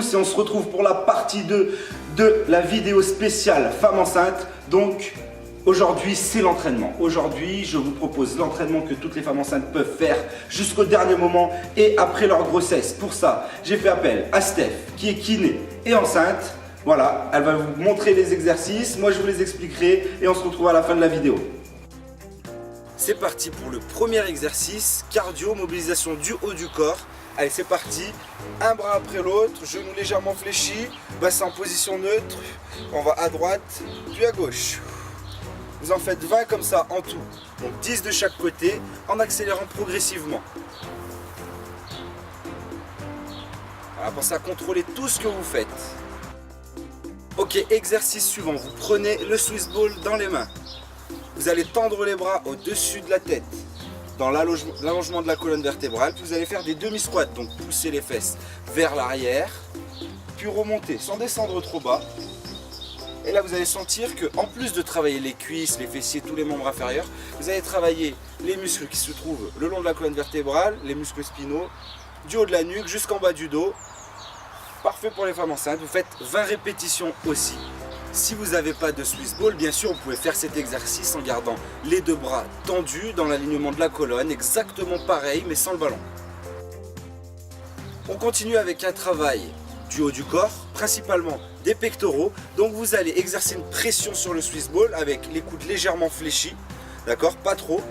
tous et on se retrouve pour la partie 2 de la vidéo spéciale femme enceinte. Donc aujourd'hui c'est l'entraînement. Aujourd'hui je vous propose l'entraînement que toutes les femmes enceintes peuvent faire jusqu'au dernier moment et après leur grossesse. Pour ça j'ai fait appel à Steph qui est kiné et enceinte. Voilà, elle va vous montrer les exercices, moi je vous les expliquerai et on se retrouve à la fin de la vidéo. C'est parti pour le premier exercice, cardio, mobilisation du haut du corps. Allez, c'est parti, un bras après l'autre, genoux légèrement fléchis, bassin en position neutre, on va à droite, puis à gauche. Vous en faites 20 comme ça en tout, donc 10 de chaque côté, en accélérant progressivement. Voilà, pensez à contrôler tout ce que vous faites. Ok, exercice suivant, vous prenez le Swiss ball dans les mains. Vous allez tendre les bras au-dessus de la tête, dans l'allongement de la colonne vertébrale, puis vous allez faire des demi-squats, donc pousser les fesses vers l'arrière, puis remonter sans descendre trop bas. Et là vous allez sentir que en plus de travailler les cuisses, les fessiers, tous les membres inférieurs, vous allez travailler les muscles qui se trouvent le long de la colonne vertébrale, les muscles spinaux, du haut de la nuque jusqu'en bas du dos. Parfait pour les femmes enceintes, vous faites 20 répétitions aussi. Si vous n'avez pas de Swiss ball, bien sûr, vous pouvez faire cet exercice en gardant les deux bras tendus dans l'alignement de la colonne, exactement pareil, mais sans le ballon. On continue avec un travail du haut du corps, principalement des pectoraux. Donc vous allez exercer une pression sur le Swiss ball avec les coudes légèrement fléchis, d'accord, pas trop.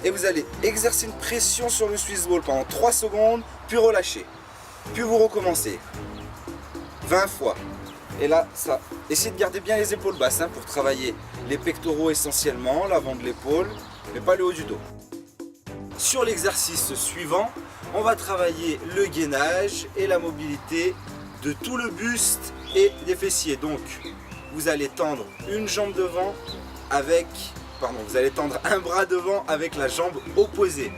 Et vous allez exercer une pression sur le Swiss ball pendant 3 secondes, puis relâcher. Puis vous recommencez 20 fois. Et là, ça, essayez de garder bien les épaules basses pour travailler les pectoraux essentiellement, l'avant de l'épaule, mais pas le haut du dos. Sur l'exercice suivant, on va travailler le gainage et la mobilité de tout le buste et des fessiers. Donc, vous allez tendre une jambe devant avec, vous allez tendre un bras devant avec la jambe opposée.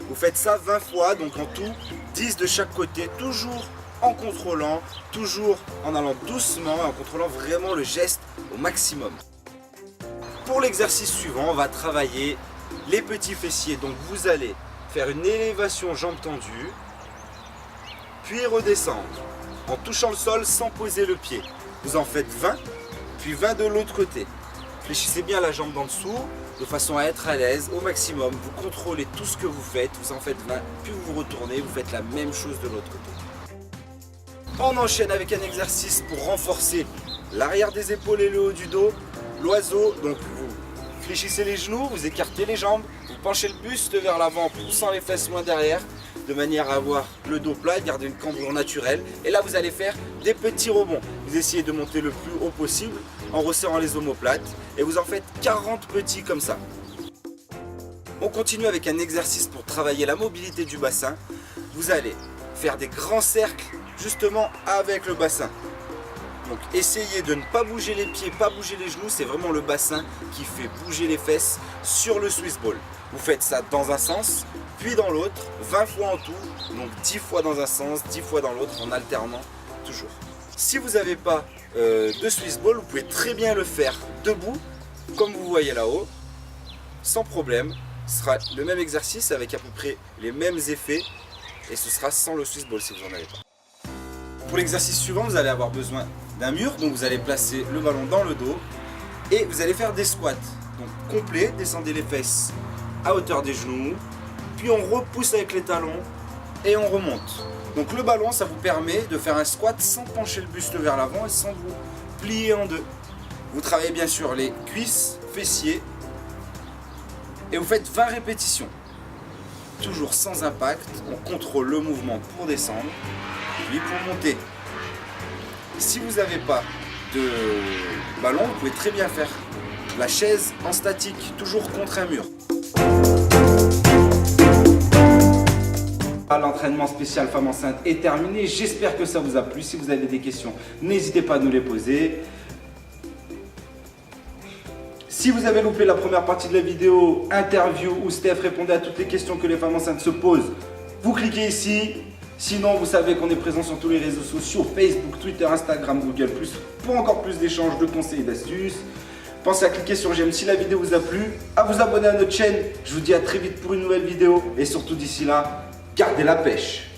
Vous faites ça 20 fois, donc en tout 10 de chaque côté, toujours en contrôlant, toujours en allant doucement et en contrôlant vraiment le geste au maximum. Pour l'exercice suivant, on va travailler les petits fessiers. Donc vous allez faire une élévation jambes tendues, puis redescendre en touchant le sol sans poser le pied. Vous en faites 20, puis 20 de l'autre côté. Fléchissez bien la jambe d'en dessous de façon à être à l'aise au maximum. Vous contrôlez tout ce que vous faites, vous en faites 20, puis vous vous retournez, vous faites la même chose de l'autre côté. On enchaîne avec un exercice pour renforcer l'arrière des épaules et le haut du dos. L'oiseau, donc vous fléchissez les genoux, vous écartez les jambes, vous penchez le buste vers l'avant en poussant les fesses loin derrière, de manière à avoir le dos plat, garder une cambrure naturelle. Et là vous allez faire des petits rebonds. Vous essayez de monter le plus haut possible en resserrant les omoplates et vous en faites 40 petits comme ça. On continue avec un exercice pour travailler la mobilité du bassin. Vous allez faire des grands cercles justement avec le bassin. Donc essayez de ne pas bouger les pieds, pas bouger les genoux, c'est vraiment le bassin qui fait bouger les fesses sur le Swiss ball. Vous faites ça dans un sens, puis dans l'autre, 20 fois en tout, donc 10 fois dans un sens, 10 fois dans l'autre, en alternant toujours. Si vous n'avez pas de Swiss ball, vous pouvez très bien le faire debout, comme vous voyez là-haut, sans problème. Ce sera le même exercice avec à peu près les mêmes effets, et ce sera sans le Swiss ball si vous n'en avez pas. Pour l'exercice suivant, vous allez avoir besoin d'un mur, donc vous allez placer le ballon dans le dos et vous allez faire des squats. Donc complet, descendez les fesses à hauteur des genoux, puis on repousse avec les talons et on remonte. Donc le ballon, ça vous permet de faire un squat sans pencher le buste vers l'avant et sans vous plier en deux. Vous travaillez bien sûr les cuisses, fessiers et vous faites 20 répétitions. Toujours sans impact, on contrôle le mouvement pour descendre, puis pour monter. Si vous n'avez pas de ballon, vous pouvez très bien faire la chaise en statique, toujours contre un mur. L'entraînement spécial femme enceinte est terminé, j'espère que ça vous a plu. Si vous avez des questions, n'hésitez pas à nous les poser. Si vous avez loupé la première partie de la vidéo, interview où Steph répondait à toutes les questions que les femmes enceintes se posent, vous cliquez ici. Sinon, vous savez qu'on est présent sur tous les réseaux sociaux, Facebook, Twitter, Instagram, Google+, pour encore plus d'échanges, de conseils et d'astuces. Pensez à cliquer sur j'aime si la vidéo vous a plu, à vous abonner à notre chaîne. Je vous dis à très vite pour une nouvelle vidéo et surtout d'ici là, gardez la pêche.